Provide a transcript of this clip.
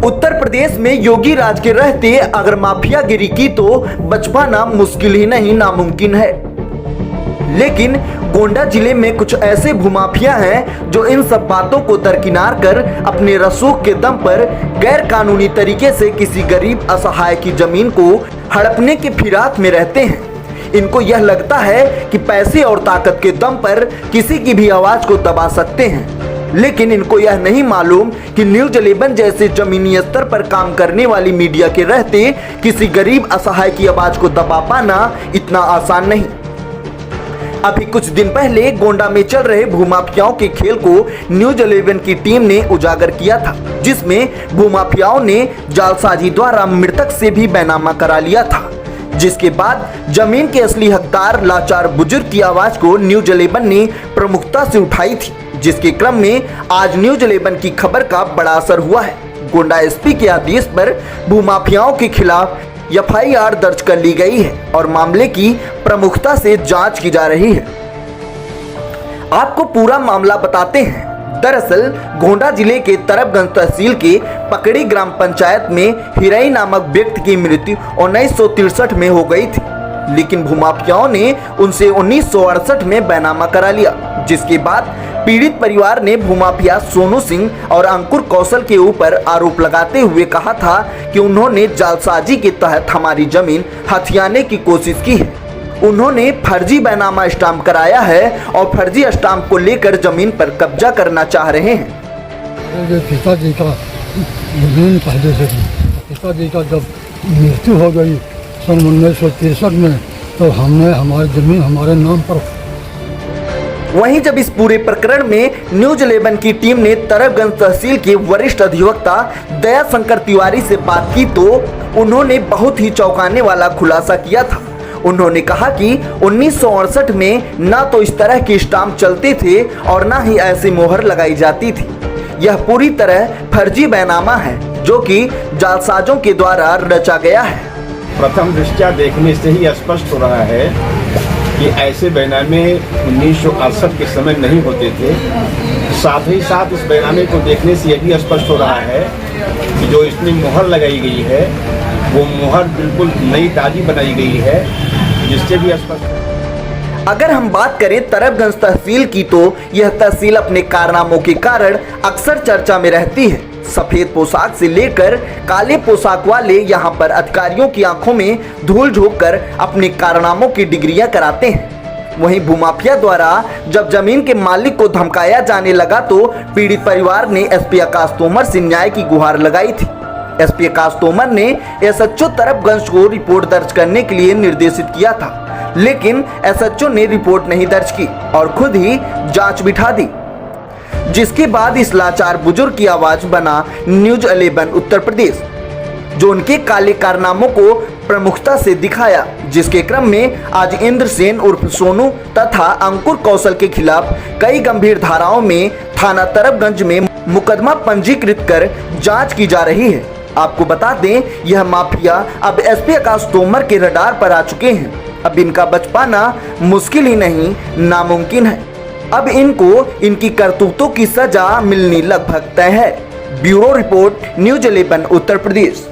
उत्तर प्रदेश में योगी राज के रहते अगर माफियागिरी की तो बचपाना मुश्किल ही नहीं नामुमकिन है। लेकिन गोंडा जिले में कुछ ऐसे भूमाफिया हैं जो इन सब बातों को दरकिनार कर अपने रसूख के दम पर गैर कानूनी तरीके से किसी गरीब असहाय की जमीन को हड़पने के फिराक में रहते हैं। इनको यह लगता है कि पैसे और ताकत के दम पर किसी की भी आवाज को दबा सकते हैं, लेकिन इनको यह नहीं मालूम कि न्यूज 11 जैसे जमीनी स्तर पर काम करने वाली मीडिया के रहते किसी गरीब असहाय की आवाज को दबा पाना इतना आसान नहीं। अभी कुछ दिन पहले गोंडा में चल रहे भूमाफियाओं के खेल को न्यूज 11 की टीम ने उजागर किया था, जिसमें भूमाफियाओं ने जालसाजी द्वारा मृतक से भी बैनामा करा लिया था। जिसके बाद जमीन के असली हकदार लाचार बुजुर्ग की आवाज को न्यूज 11 ने प्रमुखता से उठाई थी, जिसके क्रम में आज न्यूज 11 की खबर का बड़ा असर हुआ है। गोंडा एसपी के आदेश पर भूमाफियाओं के खिलाफ एफआईआर दर्ज कर ली गई है और मामले की प्रमुखता से जांच की जा रही है। आपको पूरा मामला बताते हैं। दरअसल गोंडा जिले के तरबगंज तहसील के पकड़ी ग्राम पंचायत में हिरई नामक व्यक्ति की मृत्यु 1963 में हो गई थी, लेकिन भूमाफियाओं ने उनसे 1968 में बैनामा करा लिया। जिसके बाद पीड़ित परिवार ने भूमाफिया सोनू सिंह और अंकुर कौशल के ऊपर आरोप लगाते हुए कहा था कि उन्होंने जालसाजी के तहत हमारी जमीन हथियाने की कोशिश की है। उन्होंने फर्जी बैनामा स्टाम्प कराया है और फर्जी स्टाम्प को लेकर जमीन पर कब्जा करना चाह रहे हैं। पिताजी का जमीन पहले से थी। पिताजी का जब मृत्यु हो गई सन 1963 में, तो हमने हमारी जमीन हमारे नाम पर। वहीं जब इस पूरे प्रकरण में न्यूज 11 की टीम ने तरबगंज तहसील के वरिष्ठ अधिवक्ता दया शंकर तिवारी से बात की तो उन्होंने बहुत ही चौंकाने वाला खुलासा किया था। उन्होंने कहा कि 1968 में ना तो इस तरह के स्टाम्प चलते थे और ना ही ऐसी मोहर लगाई जाती थी। यह पूरी तरह फर्जी बैनामा है जो कि जालसाजों के द्वारा रचा गया है। प्रथम दृष्टया देखने से ही स्पष्ट हो रहा है कि ऐसे बैनामे 1968 के समय नहीं होते थे। साथ ही साथ इस बैनामे को देखने से यह भी स्पष्ट हो रहा है कि जो इसमें मोहर लगाई गई है वो मोहर बिल्कुल नई ताजी बनाई गई है, जिससे भी स्पष्ट। अगर हम बात करें तरबगंज तहसील की तो यह तहसील अपने कारनामों के कारण अक्सर चर्चा में रहती है। सफेद पोशाक से लेकर काले पोशाक वाले यहाँ पर अधिकारियों की आंखों में धूल झोंक कर अपने कारनामों की डिग्रियां कराते हैं। वहीं भूमाफिया द्वारा जब जमीन के मालिक को धमकाया जाने लगा तो पीड़ित परिवार ने एसपी आकाश तोमर से न्याय की गुहार लगाई थी। एसपी आकाश तोमर ने एसएचओ तरबगंज को रिपोर्ट दर्ज करने के लिए निर्देशित किया था, लेकिन एसएचओ ने रिपोर्ट नहीं दर्ज की और खुद ही जांच बिठा दी, जिसके बाद इस लाचार बुजुर्ग की आवाज बना न्यूज 11 उत्तर प्रदेश, जो उनके काले कारनामों को प्रमुखता से दिखाया। जिसके क्रम में आज इंद्र सेन उर्फ सोनू तथा अंकुर कौशल के खिलाफ कई गंभीर धाराओं में थाना तरबगंज में मुकदमा पंजीकृत कर जांच की जा रही है। आपको बता दें, यह माफिया अब एसपी आकाश तोमर के रडार पर आ चुके हैं। अब इनका बच पाना मुश्किल ही नहीं नामुमकिन है। अब इनको इनकी करतूतों की सजा मिलनी लगभग तय है। Bureau report news 11 Uttar Pradesh.